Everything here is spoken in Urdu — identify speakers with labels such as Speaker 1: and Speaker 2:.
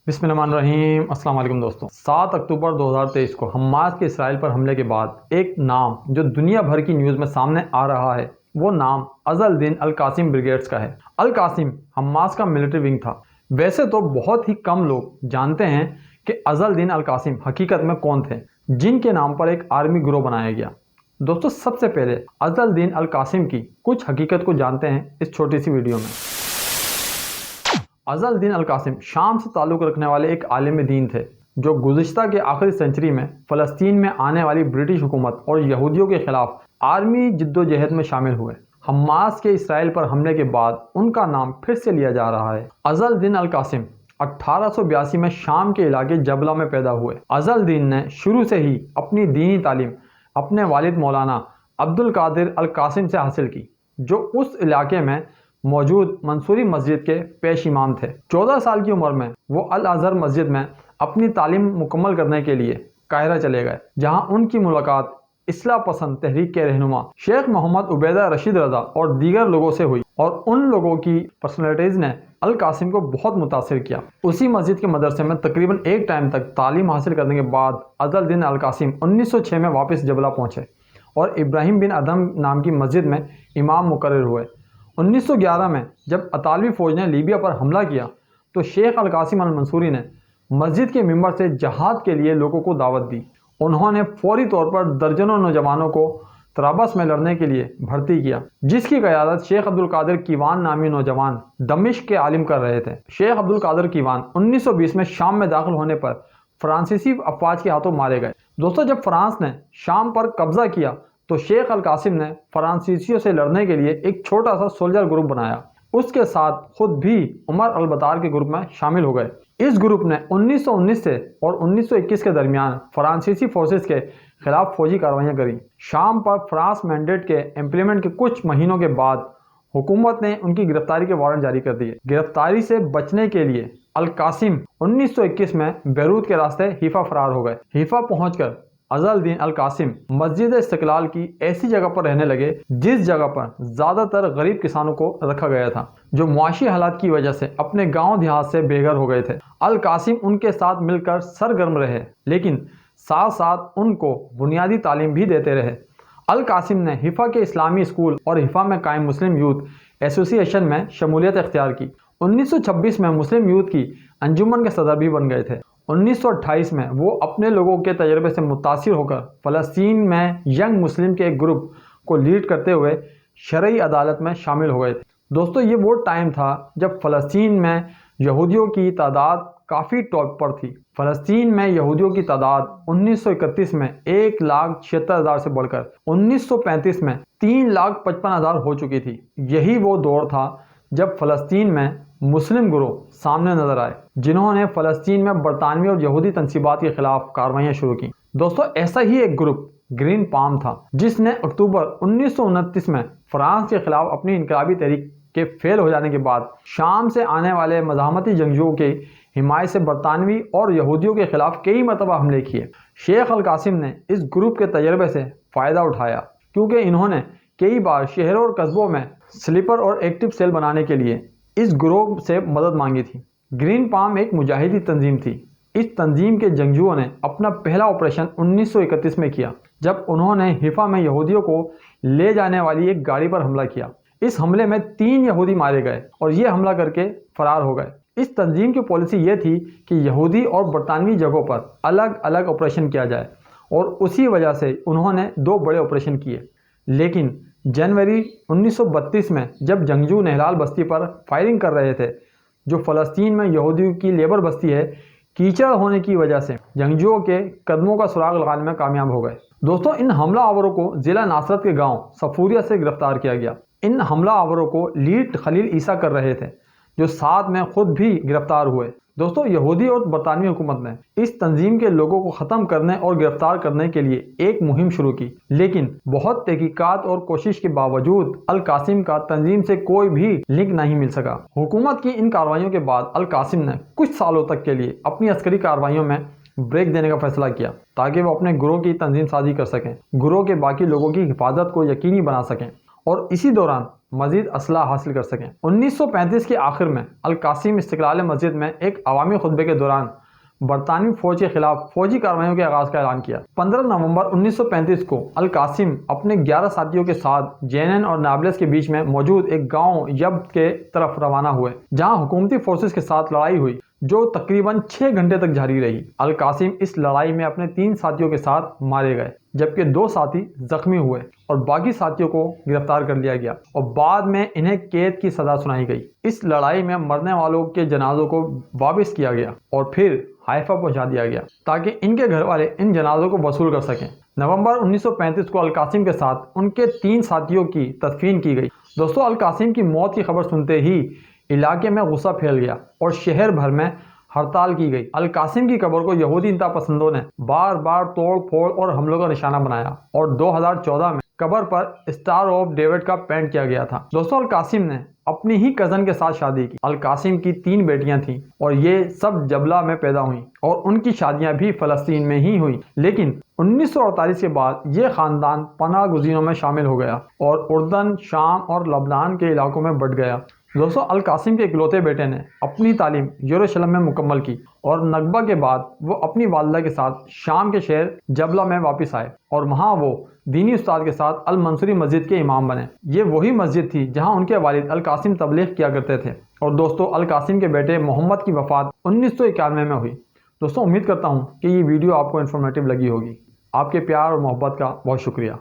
Speaker 1: بسم اللہ الرحمن الرحیم۔ السلام علیکم دوستوں، 7 اکتوبر 2023 کو حماس کے اسرائیل پر حملے کے بعد ایک نام جو دنیا بھر کی نیوز میں سامنے آ رہا ہے، وہ نام عز الدین القاسم بریگیڈز کا ہے۔ القاسم حماس کا ملٹری ونگ تھا۔ ویسے تو بہت ہی کم لوگ جانتے ہیں کہ عز الدین القاسم حقیقت میں کون تھے جن کے نام پر ایک آرمی گروہ بنایا گیا۔ دوستوں، سب سے پہلے عز الدین القاسم کی کچھ حقیقت کو جانتے ہیں اس چھوٹی سی ویڈیو میں۔ عز الدین القاسم شام سے تعلق رکھنے والے ایک عالم دین تھے جو گزشتہ کے آخری سنچری میں فلسطین میں آنے والی برٹش حکومت اور یہودیوں کے خلاف آرمی جدوجہد میں شامل ہوئے۔ حماس کے اسرائیل پر حملے کے بعد ان کا نام پھر سے لیا جا رہا ہے۔ عز الدین القاسم 1882 میں شام کے علاقے جبلہ میں پیدا ہوئے۔ عز الدین نے شروع سے ہی اپنی دینی تعلیم اپنے والد مولانا عبد القادر القاسم سے حاصل کی، جو اس علاقے میں موجود منصوری مسجد کے پیش امام تھے۔ 14 سال کی عمر میں وہ الازہر مسجد میں اپنی تعلیم مکمل کرنے کے لیے قاہرہ چلے گئے، جہاں ان کی ملاقات اصلاح پسند تحریک کے رہنما شیخ محمد عبیدہ رشید رضا اور دیگر لوگوں سے ہوئی، اور ان لوگوں کی پرسنالٹیز نے القاسم کو بہت متاثر کیا۔ اسی مسجد کے مدرسے میں تقریباً ایک ٹائم تک تعلیم حاصل کرنے کے بعد عز الدین القاسم 1906 میں واپس جبلہ پہنچے اور ابراہیم بن ادم نام کی مسجد میں امام مقرر ہوئے۔ 1911 میں جب اطالوی فوج نے لیبیا پر حملہ کیا تو شیخ القاسم المنصوری نے مسجد کے ممبر سے جہاد کے لیے لوگوں کو دعوت دی۔ انہوں نے فوری طور پر درجنوں نوجوانوں کو طرابلس میں لڑنے کے لیے بھرتی کیا، جس کی قیادت شیخ عبد القادر کیوان نامی نوجوان دمشق کے عالم کر رہے تھے۔ شیخ عبد القادر کیوان 1920 میں شام میں داخل ہونے پر فرانسیسی افواج کے ہاتھوں مارے گئے۔ دوستوں، جب فرانس نے شام پر قبضہ کیا تو شیخ القاسم نے فرانسیسیوں سے لڑنے کے لیے ایک چھوٹا سا سولجر گروپ بنایا۔ اس کے ساتھ خود بھی عمر البطار کے گروپ میں شامل ہو گئے۔ اس گروپ نے 1919 سے اور 1921 کے درمیان فرانسیسی فورسز کے خلاف فوجی کارروائیاں کریں۔ شام پر فرانس مینڈیٹ کے امپلیمنٹ کے کچھ مہینوں کے بعد حکومت نے ان کی گرفتاری کے وارنٹ جاری کر دیے۔ گرفتاری سے بچنے کے لیے القاسم 1921 میں بیروت کے راستے حیفا فرار ہو گئے۔ حیفا پہنچ کر عز الدین القاسم مسجد استقلال کی ایسی جگہ پر رہنے لگے جس جگہ پر زیادہ تر غریب کسانوں کو رکھا گیا تھا، جو معاشی حالات کی وجہ سے اپنے گاؤں دیہات سے بے گھر ہو گئے تھے۔ القاسم ان کے ساتھ مل کر سرگرم رہے، لیکن ساتھ ساتھ ان کو بنیادی تعلیم بھی دیتے رہے۔ القاسم نے حیفا کے اسلامی اسکول اور حیفا میں قائم مسلم یوتھ ایسوسی ایشن میں شمولیت اختیار کی۔ 1926 میں مسلم یوتھ کی انجمن کے صدر بھی بن گئے تھے۔ 1928 میں وہ اپنے لوگوں کے تجربے سے متاثر ہو کر فلسطین میں ینگ مسلم کے ایک گروپ کو لیڈ کرتے ہوئے شرعی عدالت میں شامل ہو گئے تھے۔ دوستو، یہ وہ ٹائم تھا جب فلسطین میں یہودیوں کی تعداد کافی ٹاپ پر تھی۔ فلسطین میں یہودیوں کی تعداد 1931 میں 1,76,000 سے بڑھ کر 1935 میں 3,55,000 ہو چکی تھی۔ یہی وہ دور تھا جب فلسطین میں مسلم گروہ سامنے نظر آئے جنہوں نے فلسطین میں برطانوی اور یہودی تنصیبات کے خلاف کارروائیاں شروع کی۔ دوستو، ایسا ہی ایک گروپ گرین پام تھا جس نے اکتوبر 1929 میں فرانس کے خلاف اپنی انقلابی تحریک کے فیل ہو جانے کے بعد شام سے آنے والے مزاحمتی جنگجوؤں کی حمایت سے برطانوی اور یہودیوں کے خلاف کئی مرتبہ حملے کیے۔ شیخ القاسم نے اس گروپ کے تجربے سے فائدہ اٹھایا، کیونکہ انہوں نے کئی بار شہروں اور قصبوں میں سلیپر اور ایکٹیو سیل بنانے کے لیے اس گروہ سے مدد مانگی تھی۔ گرین پام ایک مجاہدی تنظیم تھی۔ اس تنظیم کے جنگجوؤں نے اپنا پہلا آپریشن 1931 میں کیا، جب انہوں نے حیفا میں یہودیوں کو لے جانے والی ایک گاڑی پر حملہ کیا۔ اس حملے میں 3 یہودی مارے گئے اور یہ حملہ کر کے فرار ہو گئے۔ اس تنظیم کی پالیسی یہ تھی کہ یہودی اور برطانوی جگہوں پر الگ الگ آپریشن کیا جائے، اور اسی وجہ سے انہوں نے 2 بڑے آپریشن کیے۔ لیکن جنوری 1932 میں جب جنگجو نہلال بستی پر فائرنگ کر رہے تھے، جو فلسطین میں یہودیوں کی لیبر بستی ہے، کیچڑ ہونے کی وجہ سے جنگجوؤں کے قدموں کا سراغ لگانے میں کامیاب ہو گئے۔ دوستوں، ان حملہ آوروں کو ضلع ناصرت کے گاؤں صفوریہ سے گرفتار کیا گیا۔ ان حملہ آوروں کو لیڈ خلیل عیسیٰ کر رہے تھے، جو ساتھ میں خود بھی گرفتار ہوئے۔ دوستوں، یہودی اور برطانوی حکومت نے اس تنظیم کے لوگوں کو ختم کرنے اور گرفتار کرنے کے لیے ایک مہم شروع کی، لیکن بہت تحقیقات اور کوشش کے باوجود القاسم کا تنظیم سے کوئی بھی لنک نہیں مل سکا۔ حکومت کی ان کارروائیوں کے بعد القاسم نے کچھ سالوں تک کے لیے اپنی عسکری کارروائیوں میں بریک دینے کا فیصلہ کیا، تاکہ وہ اپنے گروہ کی تنظیم سازی کر سکیں، گروہ کے باقی لوگوں کی حفاظت کو یقینی بنا سکیں، اور اسی دوران مزید اسلحہ حاصل کر سکیں۔ 1935 کے آخر میں القاسم استقلال مسجد میں ایک عوامی خطبے کے دوران برطانوی فوج کے خلاف فوجی کارروائیوں کے آغاز کا اعلان کیا۔ 15 نومبر 1935 کو القاسم اپنے 11 ساتھیوں کے ساتھ جینن اور نابلس کے بیچ میں موجود ایک گاؤں یبت کے طرف روانہ ہوئے، جہاں حکومتی فورسز کے ساتھ لڑائی ہوئی جو تقریباً 6 گھنٹے تک جاری رہی۔ القاسم اس لڑائی میں اپنے 3 ساتھیوں کے ساتھ مارے گئے، جبکہ 2 ساتھی زخمی ہوئے اور باقی ساتھیوں کو گرفتار کر لیا گیا اور بعد میں انہیں قید کی سزا سنائی گئی۔ اس لڑائی میں مرنے والوں کے جنازوں کو واپس کیا گیا اور پھر حائفہ پہنچا دیا گیا تاکہ ان کے گھر والے ان جنازوں کو وصول کر سکیں۔ نومبر 1935 کو القاسم کے ساتھ ان کے 3 ساتھیوں کی تدفین کی گئی۔ دوستو، القاسم کی موت کی خبر سنتے ہی علاقے میں غصہ پھیل گیا اور شہر بھر میں ہڑتال کی گئی۔ القاسم کی قبر کو یہودی انتہا پسندوں نے بار بار توڑ پھوڑ اور حملوں کا نشانہ بنایا اور 2014 میں قبر پر اسٹار آف ڈیوڈ کا پینٹ کیا گیا تھا۔ دوستو، القاسم نے اپنی ہی کزن کے ساتھ شادی کی۔ القاسم کی 3 بیٹیاں تھیں اور یہ سب جبلہ میں پیدا ہوئیں اور ان کی شادیاں بھی فلسطین میں ہی ہوئیں، لیکن 1948 کے بعد یہ خاندان پناہ گزینوں میں شامل ہو گیا اور اردن، شام اور لبنان کے علاقوں میں بٹ گیا۔ دوستو، القاسم کے اکلوتے بیٹے نے اپنی تعلیم یروشلم میں مکمل کی اور نکبہ کے بعد وہ اپنی والدہ کے ساتھ شام کے شہر جبلہ میں واپس آئے اور وہاں وہ دینی استاد کے ساتھ المنصوری مسجد کے امام بنے۔ یہ وہی مسجد تھی جہاں ان کے والد القاسم تبلیغ کیا کرتے تھے۔ اور دوستو، القاسم کے بیٹے محمد کی وفات 1991 میں ہوئی۔ دوستو، امید کرتا ہوں کہ یہ ویڈیو آپ کو انفارمیٹیو لگی ہوگی۔ آپ کے پیار اور محبت کا بہت شکریہ۔